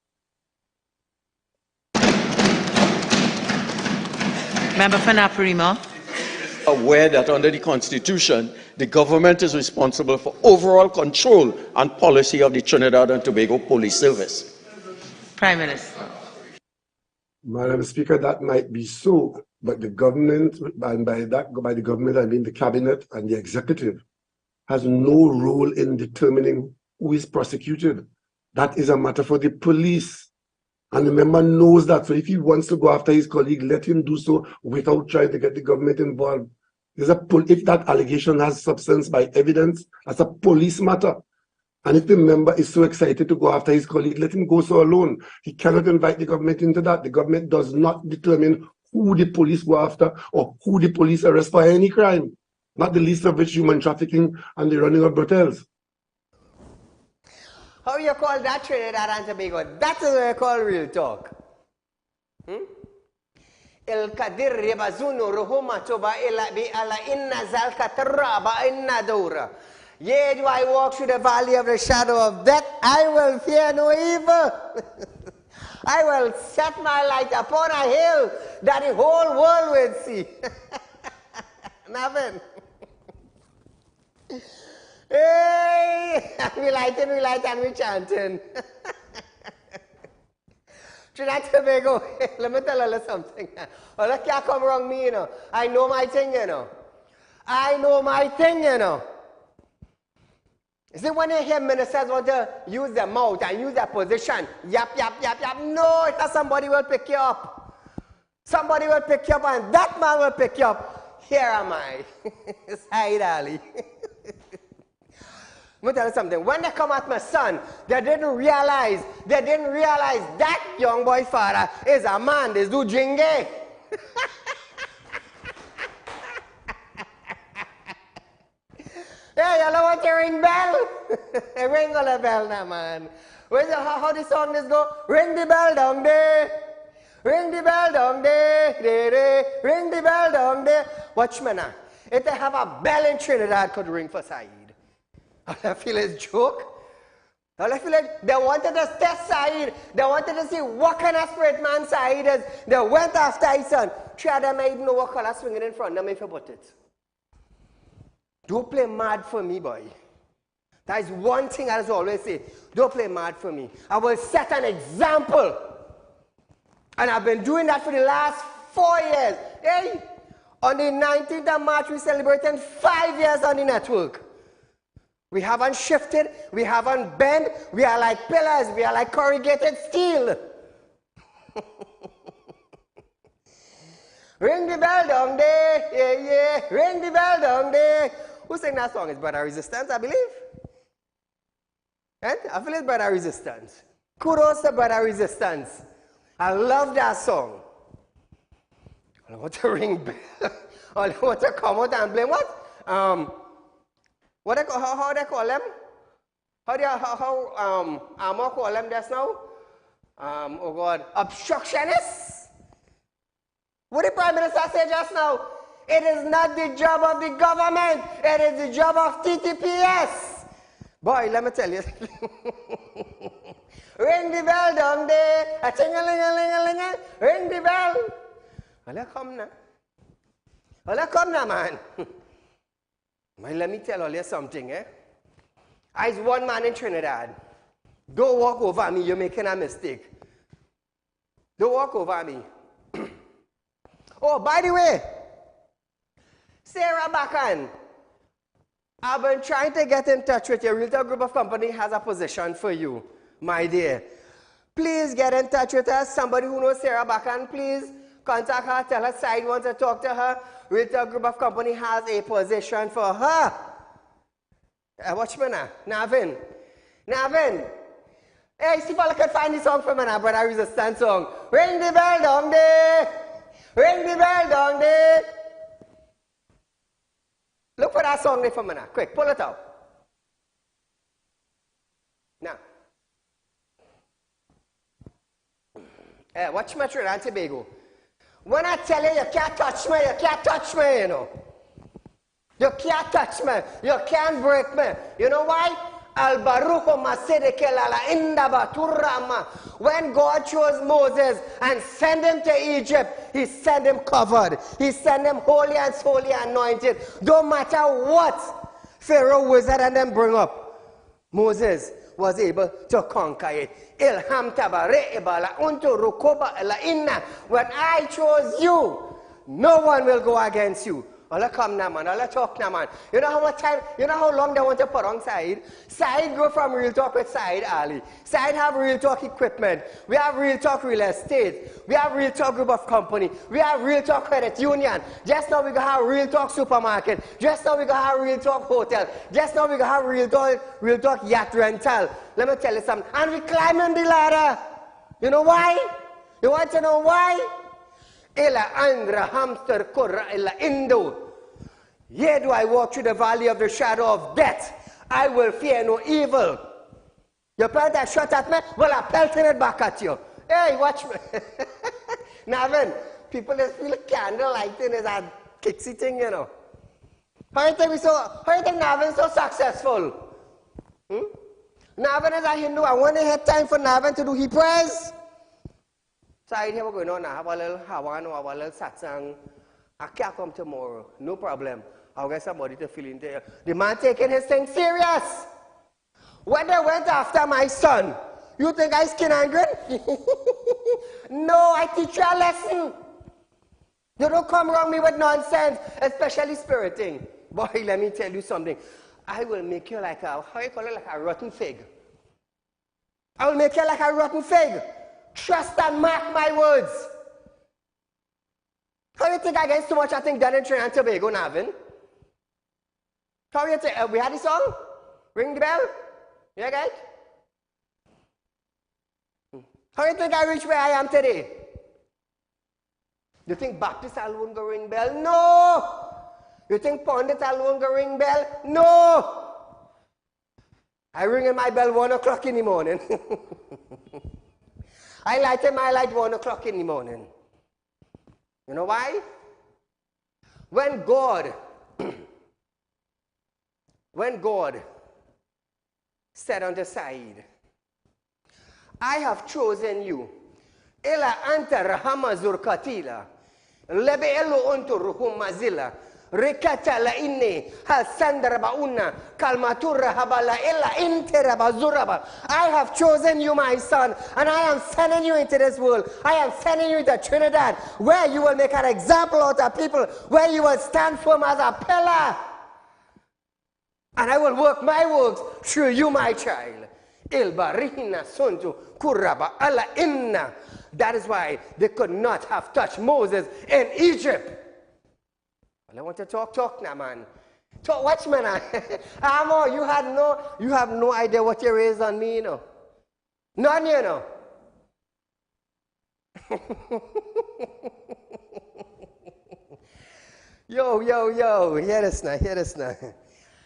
Member for Naparima. Aware that under the Constitution, the government is responsible for overall control and policy of the Trinidad and Tobago Police Service. Prime Minister. Madam Speaker, that might be so, but the government, and by the government I mean the cabinet and the executive, has no role in determining who is prosecuted. That is a matter for the police. And the member knows that. So if he wants to go after his colleague, let him do so without trying to get the government involved. If that allegation has substance by evidence, that's a police matter. And if the member is so excited to go after his colleague, let him go so alone. He cannot invite the government into that. The government does not determine who the police go after or who the police arrest for any crime, not the least of which human trafficking and the running of brothels. How you call that Trinidad and Tobago? That is what you call real talk. El Kadir Rebazuno Ruhuma Toba Ila Bi Ala Inna Zalka Taraba Inna Dora. Yea, do I walk through the valley of the shadow of death, I will fear no evil. I will set my light upon a hill that the whole world will see. Nothing. Hey, we light and we chanting. Trinidad Tobago, let me tell you something. Oh, look, can't come wrong me, you know. I know my thing, you know. I know my thing, you know. You see, when you hear ministers want to use their mouth and use their position, yap, yap, yap, yap, no, it's not somebody will pick you up. Somebody will pick you up and that man will pick you up. Here am I, Saieed Ali. Let me tell you something. When they come at my son, they didn't realize that young boy father is a man. This dude jingle. Hey, you know what to ring bell? Ring all the bell now, man. How the song this go? Ring the bell down there. Ring the bell down there. Ring the bell down there. Watch me now. If they have a bell in Trinidad, could ring for Saieed. All I feel is joke. All I feel like they wanted to test Saieed. They wanted to see what kind of spirit man Saieed is. They went after his son. Three of them even know what color swinging in front of them if you put it. Don't play mad for me, boy. That is one thing I always say. Don't play mad for me. I will set an example. And I've been doing that for the last 4 years. Hey, on the 19th of March, we're celebrating 5 years on the network. We haven't shifted. We haven't bent. We are like pillars. We are like corrugated steel. Ring the bell down there. Yeah, yeah. Ring the bell down there. Who sang that song? It's Brother Resistance, I believe. And I feel it's Brother Resistance. Kudos to Brother Resistance. I love that song. I want to ring bell. I want to come out and blame what? How they call them? How Amor call them just now? Oh God, obstructionists. What did Prime Minister say just now? It is not the job of the government. It is the job of TTPS. Boy, let me tell you. Ring the bell down there. A ting-a-ling-a-ling-a-ling-a. Ring the bell. Well, come now. Well, come now, man. Man, let me tell you something, eh? I's one man in Trinidad. Don't walk over me. You're making a mistake. Don't walk over me. Oh, by the way, Sarah Bakan, I've been trying to get in touch with your Realtor Group of Company has a position for you, my dear. Please get in touch with us. Somebody who knows Sarah Bakan, please contact her. Tell her Saieed wants to talk to her. Realtor Group of Company has a position for her. Watch me now. Navin. Hey, see if I can find the song for me now, brother. Resistance song. Ring the bell down there. Ring the bell down there. Look for that song there for me now. Quick, pull it out. Now. Watch my Trinidad and Tobago. When I tell you can't touch me, you can't touch me, you know. You can't touch me. You can't break me. You know why? When God chose Moses and sent him to Egypt, he sent him covered. He sent him holy and solely anointed. Don't matter what Pharaoh wizard and them bring up, Moses was able to conquer it. When I chose you, no one will go against you. Let's come now, man. Let's talk now, man. You know how much time, you know how long they want to put on Saieed? Saieed go from Real Talk with Saieed Ali. Saieed have Real Talk equipment. We have Real Talk real estate. We have Real Talk group of company. We have Real Talk credit union. Just now we gonna have Real Talk supermarket. Just now we gonna have Real Talk hotel. Just now we gonna have Real Talk yacht rental. Let me tell you something. And we climbing the ladder. You know why? You want to know why? Ila andra hamster korra ila indo. Yea, do I walk through the valley of the shadow of death, I will fear no evil. You pelt that shot at me? Well, I'm pelting it back at you. Hey, watch me. Navin, people just feel candle lighting is a kicksy thing, you know. How do you think Navin is so successful? Navin is a Hindu. I want to have time for Navin to do his prayers. So I hear what's going on now. Have a little Hawan or have a little satsang. I can't come tomorrow. No problem. I'll get somebody to fill in there. The man taking his thing serious. When they went after my son, you think I skin and grin? No, I teach you a lesson. You don't come around me with nonsense, especially spiriting. Boy, let me tell you something. I will make you like a, how you call it, like a rotten fig. I will make you like a rotten fig. Trust and mark my words. How do you think I get so much I think done in Trinidad and Tobago, Navin? How do you think? We had the song? Ring the bell? You get it? How do you think I reached where I am today? You think Baptist alone go ring bell? No! You think Pundit alone go ring bell? No! I ring in my bell 1 o'clock in the morning. I light in my light 1 o'clock in the morning. You know why? When God said unto Saieed, I have chosen you. Ila anta rahama zurkatila. Lebe elu untu ruhum mazila. Rikata la inni hal sandaraba unna kalmatura habala illa interaba zuraba. I have chosen you, my son, and I am sending you into this world. I am sending you to Trinidad, where you will make an example out of people, where you will stand firm as a pillar. And I will work my works through you, my child. Ilbarihina suntu kuraba ala inna. That is why they could not have touched Moses in Egypt. I want to talk now, man. Talk, watch me now. Amo, you have no idea what you raised on me, you know. None, you know. Yo, hear this now.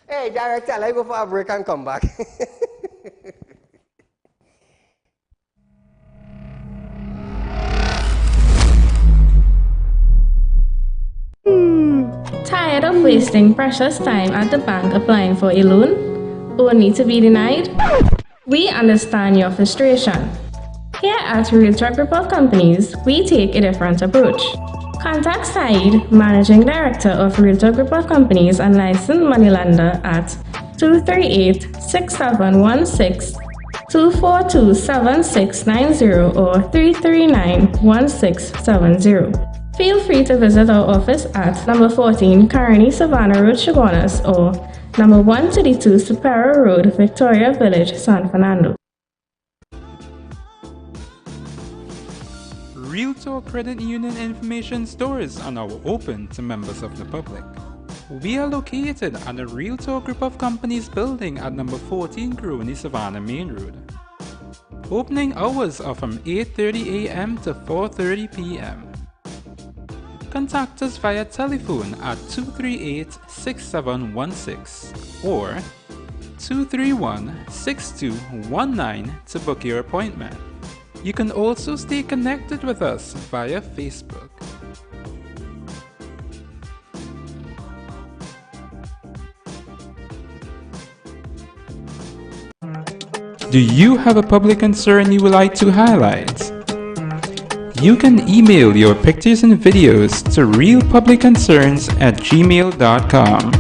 Hey, director, let's go for a break and come back. Tired of wasting precious time at the bank applying for a loan, only to be denied? We understand your frustration. Here at Realtor Group of Companies, we take a different approach. Contact Saieed, Managing Director of Realtor Group of Companies and licensed moneylender at 238-6716, 242-7690 or 339-1670. Feel free to visit our office at number 14 Carney Savannah Road, Chaguanas, or number 132 Superior Road, Victoria Village, San Fernando. Realtor Credit Union information stores are now open to members of the public. We are located at the Realtor Group of Companies building at number 14 Crony Savannah Main Road. Opening hours are from 8:30 a.m. to 4:30 p.m. Contact us via telephone at 238-6716 or 231-6219 to book your appointment. You can also stay connected with us via Facebook. Do you have a public concern you would like to highlight? You can email your pictures and videos to realpublicconcerns@gmail.com,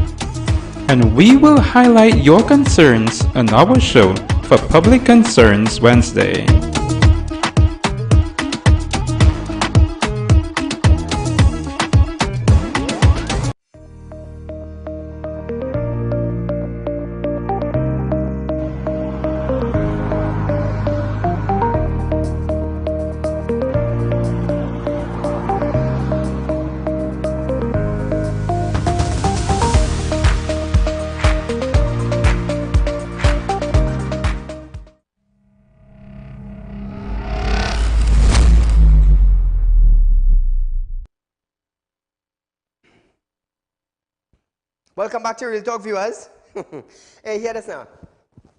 and we will highlight your concerns on our show for Public Concerns Wednesday. Welcome back to Real Talk, viewers. Hey, hear this now.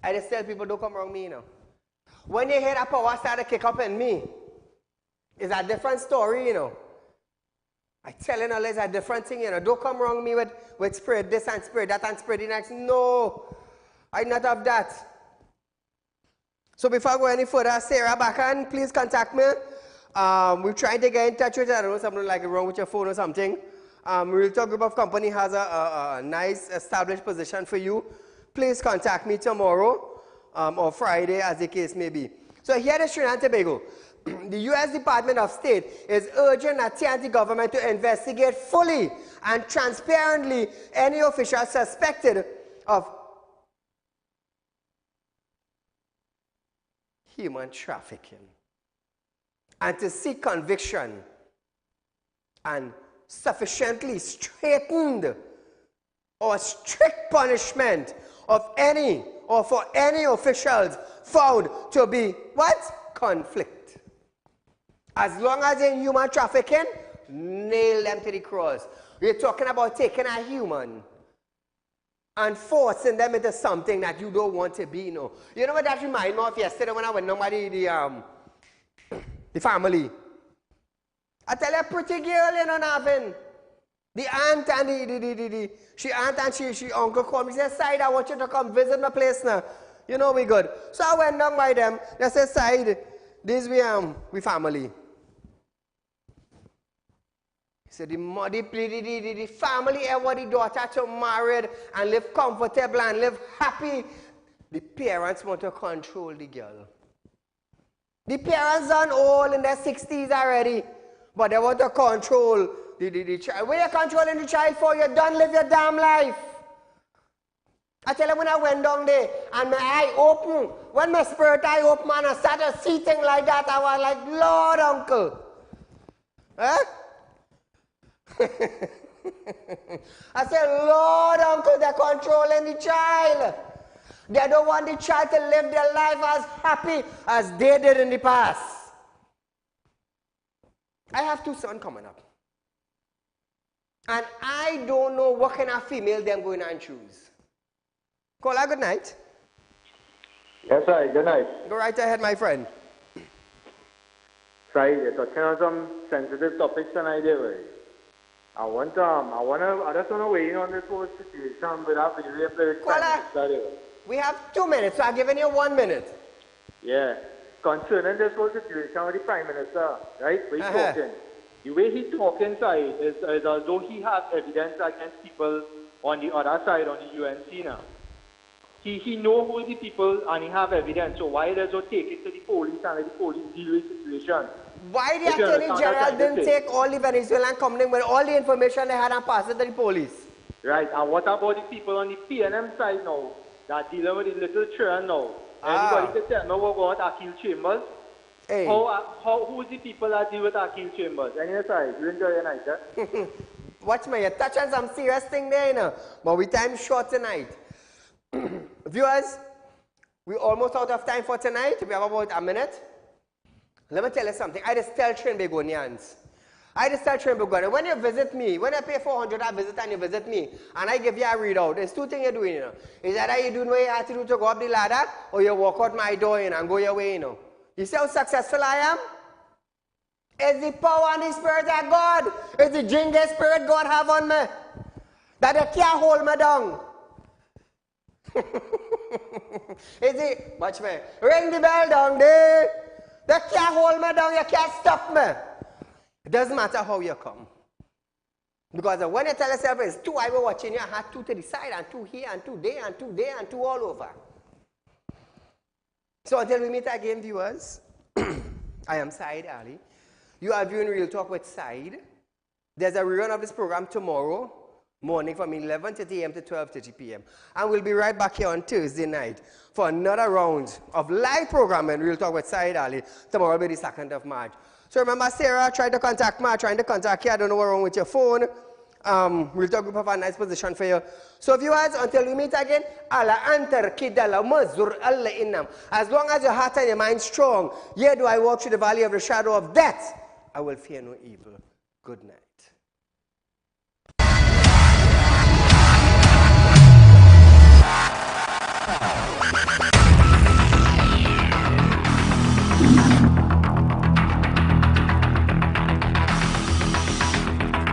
I just tell people, don't come around me, you know. When you hear that power start to kick up in me, it's a different story, you know. I tell you now, it's a different thing, you know. Don't come around me with spirit this and spirit that and spirit the next. No, I not have that. So before I go any further, Sarah Bakan, please contact me. We're trying to get in touch with you. I don't know, something like wrong with your phone or something. Realtor Group of Company has a nice established position for you. Please contact me tomorrow or Friday, as the case may be. So here is Trinidad and Tobago. The U.S. Department of State is urging the TNT government to investigate fully and transparently any official suspected of human trafficking and to seek conviction and sufficiently straightened or strict punishment of any or for any officials found to be what? Conflict. As long as in human trafficking, nail them to the cross. We're talking about taking a human and forcing them into something that you don't want to be, you know. You know what that reminds me of yesterday when I went nobody the family. I tell you, a pretty girl, you know, nothing. The aunt and she uncle called me, said, Said, I want you to come visit my place now. You know we good. So I went down by them. They said, Said, this we family. He said, the family ever the daughter to married and live comfortable and live happy. The parents want to control the girl. The parents are old in their 60s already. But they want to control the child. When you're controlling the child for, you don't live your damn life. I tell you, when I went down there and my eye open, when my spirit eye open and I started seeing like that, I was like, Lord, uncle. Huh? I said, Lord, uncle, they're controlling the child. They don't want the child to live their life as happy as they did in the past. I have 2 sons coming up. And I don't know what kind of female they're going to choose. Kola, good night. Yes, sir. Good night. Go right ahead, my friend. Sorry, you're talking on some sensitive topics tonight, right? I just want to weigh in on this whole situation without the we have 2 minutes, so I've given you 1 minute. Yeah. Concerning this whole situation with the Prime Minister, right? Where he's talking. The way he's talking, side is as though he has evidence against people on the other side, on the UNC now. He know who the people and he have evidence, so why does he take it to the police and let the police deal with the situation? Why the Attorney General didn't take all the Venezuelan companies with all the information they had and pass it to the police? Right, and what about the people on the PNM side now that dealing with the little children now? Anybody can tell me what about Akil Chambers? Hey. Who's the people that deal with Akil Chambers? Any side, you enjoy your night, eh? Watch me, you're touching some serious thing there, you know. But we time short tonight. Viewers, we're almost out of time for tonight. We have about a minute. Let me tell you something. I just tell Trinbagonians. When you visit me, when I pay $400 a visit and you visit me, and I give you a readout, there's two things you're doing, you know. Is either you're doing what you have to do to go up the ladder, or you walk out my door, you know, and go your way, you know. You see how successful I am? It's the power and the spirit of God. It's the jingle spirit God have on me. That they can't hold me down. Is it? Watch me. Ring the bell down there. They can't hold me down. You can't stop me. It doesn't matter how you come. Because when you tell yourself it's two, I was watching you, I had two to the side, and two here, and two there, and two there, and two all over. So until we meet again, viewers, I am Saieed Ali. You are viewing Real Talk with Saieed. There's a rerun of this program tomorrow morning from 11:30 a.m. to 12:30 p.m. And we'll be right back here on Thursday night for another round of live programming, Real Talk with Saieed Ali. Tomorrow will be the 2nd of March. So remember, Sarah tried to contact me, trying to contact you. I don't know what's wrong with your phone. Real Talk Group have a nice position for you. So viewers, until we meet again, Allah antar kidala mazur Allah innam. As long as your heart and your mind strong, yet do I walk through the valley of the shadow of death, I will fear no evil. Good night.